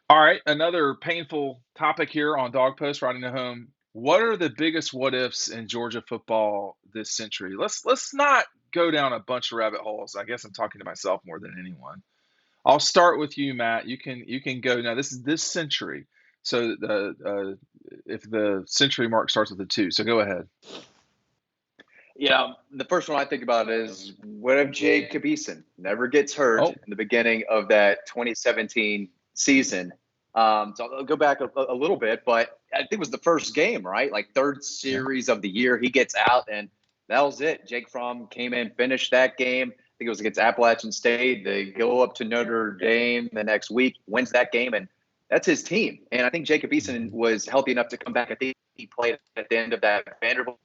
All right, another painful topic here on Dog Post riding the home. What are the biggest what ifs in Georgia football this century? Let's not go down a bunch of rabbit holes. I guess I'm talking to myself more than anyone. I'll start with you, Matt. You can go now. This is this century. So the if the century mark starts with a two, so go ahead. The first one I think about is what if Jacob Eason never gets hurt Oh, in the beginning of that 2017 season? So I'll go back a little bit, but I think it was the first game, right? Like third yeah. series of the year, he gets out, and that was it. Jake Fromm came in, finished that game. I think it was against Appalachian State. They go up to Notre Dame the next week, wins that game, and that's his team. And I think Jacob Eason was healthy enough to come back. I think he played at the end of that Vanderbilt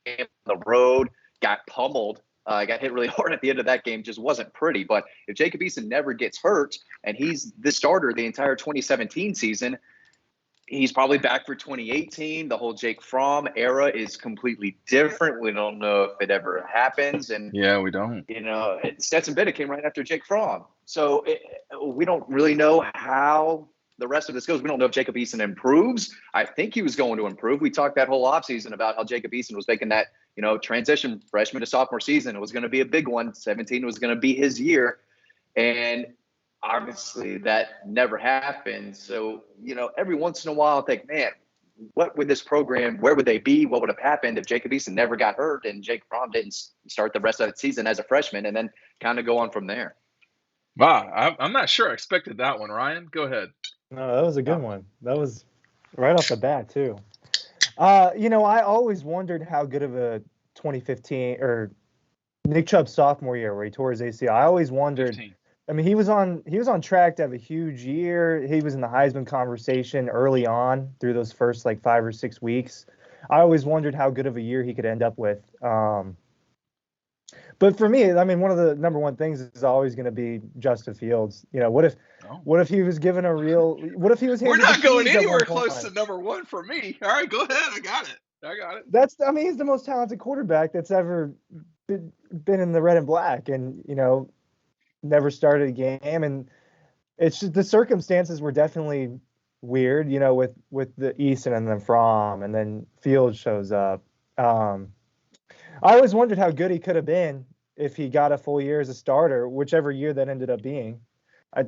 game on the road, got pummeled, got hit really hard at the end of that game, just wasn't pretty. But if Jacob Eason never gets hurt and he's the starter the entire 2017 season, he's probably back for 2018. The whole Jake Fromm era is completely different. We don't know if it ever happens. And, Yeah, we don't. Stetson Bennett came right after Jake Fromm. So we don't really know how the rest of this goes. We don't know if Jacob Eason improves. I think he was going to improve. We talked that whole offseason about how Jacob Eason was making that, transition freshman to sophomore season. It was going to be a big one. 17 was going to be his year. And obviously that never happened. So, every once in a while I think, man, what would this program, where would they be? What would have happened if Jacob Eason never got hurt and Jake Fromm didn't start the rest of the season as a freshman and then kind of go on from there? Wow, I'm not sure I expected that one. Ryan, go ahead. No, that was a Uh, good one. That was right off the bat too. I always wondered how good of a 2015 or Nick Chubb's sophomore year where he tore his ACL. I always wondered. 15. I mean, he was on track to have a huge year. He was in the Heisman conversation early on through those first like 5 or 6 weeks. I always wondered how good of a year he could end up with. But for me, I mean, one of the number one things is always going to be Justin Fields. What if, Oh. what if he was given a real? What if he was We're handed the not going keys at anywhere one close point? to number one for me. All right, go ahead. I got it. I got it. I mean, he's the most talented quarterback that's ever been in the red and black, and never started a game, and it's just the circumstances were definitely weird, with the Easton and then Fromm, and then Fields shows up. I always wondered how good he could have been if he got a full year as a starter, whichever year that ended up being.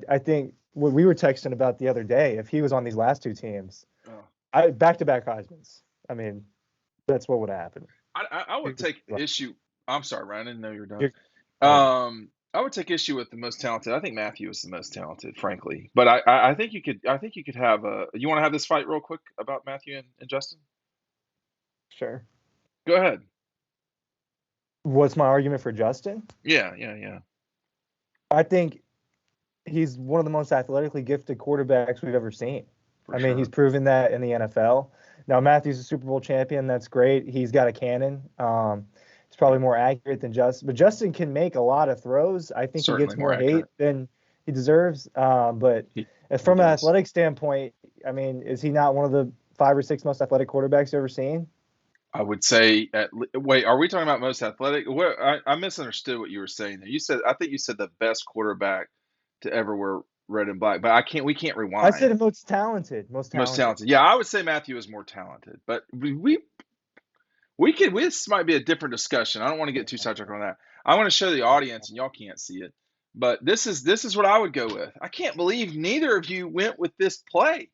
I think what we were texting about the other day, if he was on these last two teams, Oh. back-to-back Heismans. I mean, that's what would happen. I would take issue. I'm sorry, Ryan. I didn't know you were done. You're- oh, I would take issue with the most talented. I think Matthew is the most talented, frankly. But I think you could. I think you could have a. You want to have this fight real quick about Matthew and Justin? sure. Go ahead. What's my argument for Justin? Yeah, yeah, yeah. I think he's one of the most athletically gifted quarterbacks we've ever seen. For I mean, sure. he's proven that in the NFL. Now, Matthew's a Super Bowl champion. That's great. He's got a cannon. He's probably more accurate than Justin, but Justin can make a lot of throws. I think he Certainly gets more more hate accurate. than he deserves. But He from an does. athletic standpoint, I mean, is he not one of the 5 or 6 most athletic quarterbacks you've ever seen? I would say. Wait, are we talking about most athletic? What I misunderstood what you were saying there. You said I think you said the best quarterback to ever wear red and black, but I can't. We can't I rewind. said most talented, most Most talented. talented. Yeah, I would say Matthew is more talented, but we could. This might be a different discussion. I don't want to get too sidetracked on that. I want to show the audience, and y'all can't see it, but this is what I would go with. I can't believe neither of you went with this play.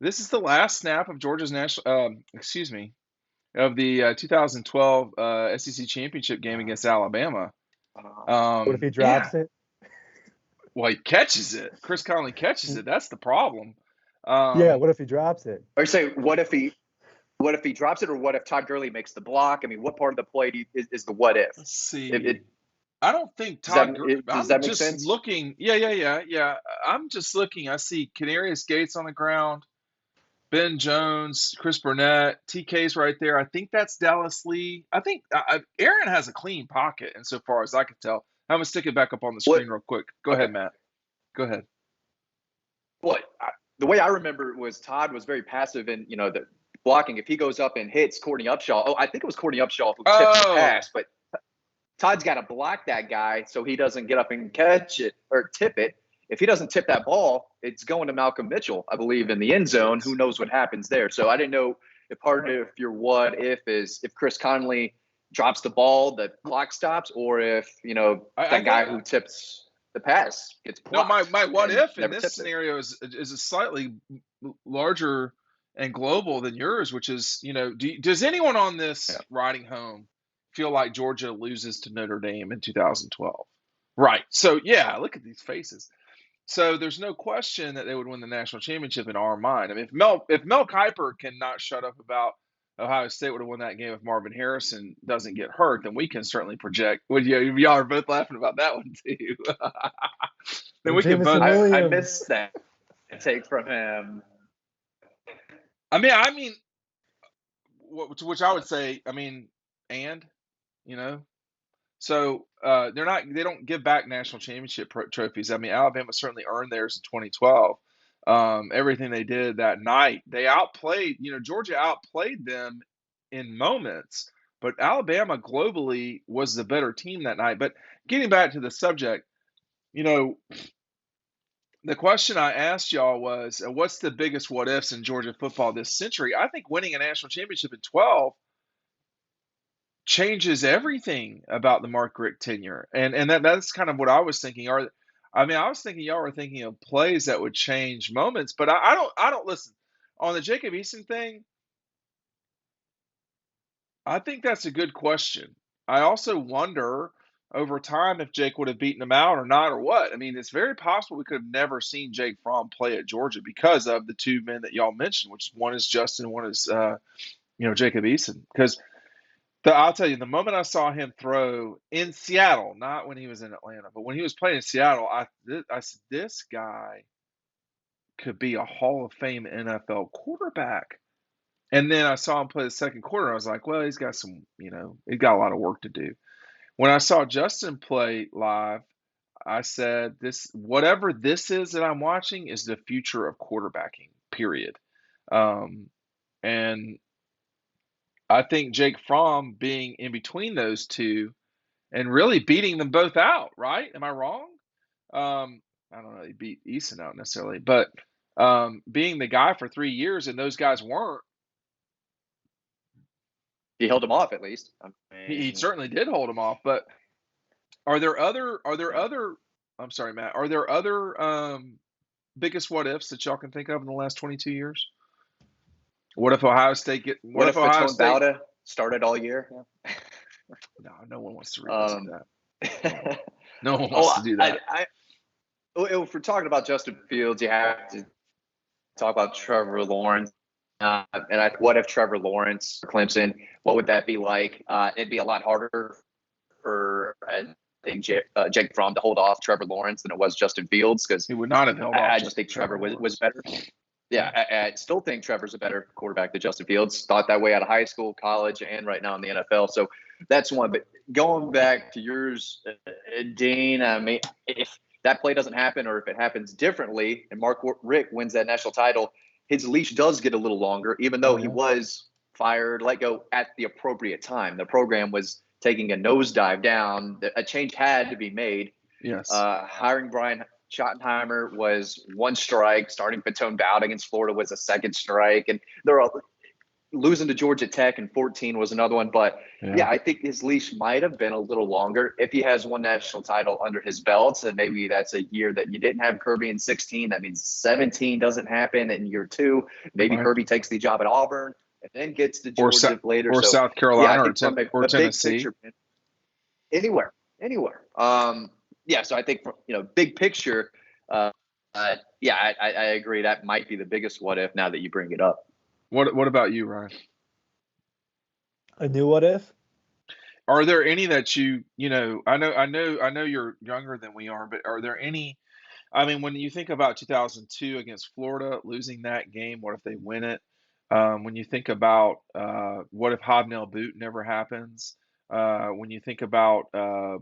This is the last snap of Georgia's national. Excuse me, of the 2012 SEC championship game against Alabama. What if he Yeah, drops it? well, he catches it. Chris Conley catches it. That's the problem. Yeah, Um, what if he drops it? Or say, what if he drops it, or what if Todd Gurley makes the block? I mean, what part of the play is the what if? let's It, see. it I don't think does that Todd. does I'm that make just sense? looking. Yeah, yeah, yeah, yeah. I'm just looking. I see Canarius Gates on the ground, Ben Jones, Chris Burnett, TK's right there. I think that's Dallas Lee. I think Aaron has a clean pocket, insofar as I can tell. I'm gonna stick it back up on the What? screen real quick. Go Okay. ahead, Matt. Go ahead. What the way I remember it was Todd was very passive in the blocking. If he goes up and hits Courtney Upshaw, I think it was Courtney Upshaw who tipped the Oh, pass, but Todd's got to block that guy so he doesn't get up and catch it or tip it. if he doesn't tip that ball, it's going to Malcolm Mitchell, I believe, in the end zone. Who knows what happens there? So I didn't know if part of your what if is if Chris Conley drops the ball, the clock stops, or if, that guy who tips the pass gets blocked. No, my what if in this tips it. scenario is a slightly larger and global than yours, which is, does anyone on this riding home feel like Georgia loses to Notre Dame in 2012? Right. So, yeah, look at these faces. So there's no question that they would win the national championship in our mind. I mean, if Mel Kiper cannot shut up about Ohio State would have won that game if Marvin Harrison doesn't get hurt, then we can certainly project. Well, y'all are both laughing about that one too. Then we can both. I missed that take from him. I mean, which I would say, so they don't give back national championship trophies. I mean, Alabama certainly earned theirs in 2012. Everything they did that night, they outplayed, Georgia outplayed them in moments, but Alabama globally was the better team that night. But getting back to the subject, the question I asked y'all was, what's the biggest what ifs in Georgia football this century? I think winning a national championship in 12 changes everything about the Mark Richt tenure. And that's kind of what I was thinking. I was thinking y'all were thinking of plays that would change moments, but I don't listen. On the Jacob Eason thing, I think that's a good question. I also wonder over time if Jake would have beaten him out or not, or what. I mean, it's very possible we could have never seen Jake Fromm play at Georgia because of the two men that y'all mentioned, which one is Justin, one is Jacob Eason. Because I'll tell you, the moment I saw him throw in Seattle, not when he was in Atlanta, but when he was playing in Seattle, I said, this guy could be a Hall of Fame NFL quarterback. And then I saw him play the second quarter. I was like, well, he's got he's got a lot of work to do. When I saw Justin play live, I said, whatever this is that I'm watching is the future of quarterbacking, period. And I think Jake Fromm being in between those two and really beating them both out, right? Am I wrong? I don't know. He beat Eason out necessarily, but being the guy for 3 years and those guys weren't. He held him off at least. He certainly did hold him off, but are there other I'm sorry, Matt, are there other biggest what ifs that y'all can think of in the last 22 years? What if Ohio State What if Ohio State started all year? Yeah. No one wants to revisit that. No one wants to do that. If we're talking about Justin Fields, you have to talk about Trevor Lawrence. What if Trevor Lawrence for Clemson? What would that be like? It'd be a lot harder for Jake Fromm to hold off Trevor Lawrence than it was Justin Fields, because he would not have held off. I just think Trevor was better. Yeah, I still think Trevor's a better quarterback than Justin Fields. Thought that way out of high school, college, and right now in the NFL. So that's one. But going back to yours, Dean, I mean, if that play doesn't happen, or if it happens differently, and Mark Richt wins that national title, his leash does get a little longer, even though he was fired, let go at the appropriate time. The program was taking a nosedive down. A change had to be made. Yes. Hiring Brian Schottenheimer was one strike. Starting Patone Bowd against Florida was a second strike. And they're all losing to Georgia Tech in 2014 was another one. But, yeah, I think his leash might have been a little longer if he has one national title under his belt. And maybe that's a year that you didn't have Kirby in 2016. That means 2017 doesn't happen in year 2. Maybe Kirby takes the job at Auburn and then gets to Georgia later. Or South Carolina or Tennessee. Anywhere. So I think, big picture, I agree. That might be the biggest what if now that you bring it up. What about you, Ryan? A new what if? Are there any that I know you're younger than we are, but are there any? I mean, when you think about 2002 against Florida, losing that game, what if they win it? When you think about what if Hobnail Boot never happens? When you think about the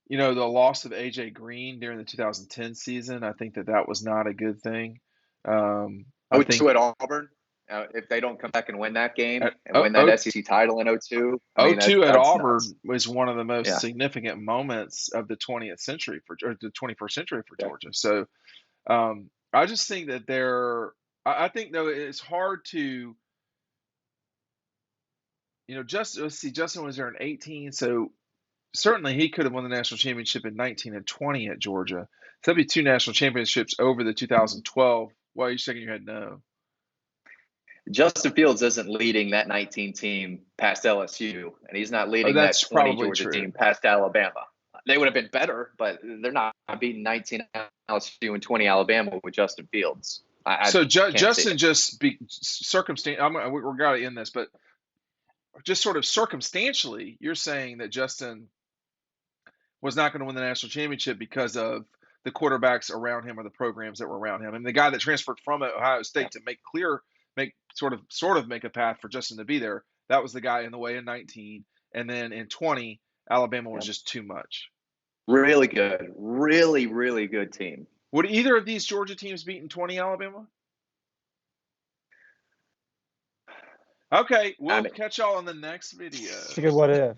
loss of AJ Green during the 2010 season, I think that was not a good thing. At Auburn if they don't come back and win that game At- and win that SEC title in 02, I mean, 02 at that's Auburn nuts. was one of the most Yeah. significant moments of the 20th century or the 21st century for Yeah. Georgia. So I just think that I think though it's hard to, let's see, Justin was there in 18, so certainly he could have won the national championship in 19 and 20 at Georgia. So that'd be 2 national championships over the 2012. Why are you shaking your head no? Justin Fields isn't leading that 19 team past LSU, and he's not leading that That's 20 probably Georgia true. team past Alabama. They would have been better, but they're not beating 19 LSU and 20 Alabama with Justin Fields. So can't see Justin it. just circumstance. We're got to end this, but just sort of circumstantially, you're saying that Justin was not going to win the national championship because of the quarterbacks around him or the programs that were around him, and the guy that transferred from Ohio State to make a path for Justin to be there. That was the guy in the way in 19, and then in 20, Alabama was just too much. Really good, really, really good team. Would either of these Georgia teams beat in 20 Alabama? Okay, we'll catch y'all on the next video. It's a good what if.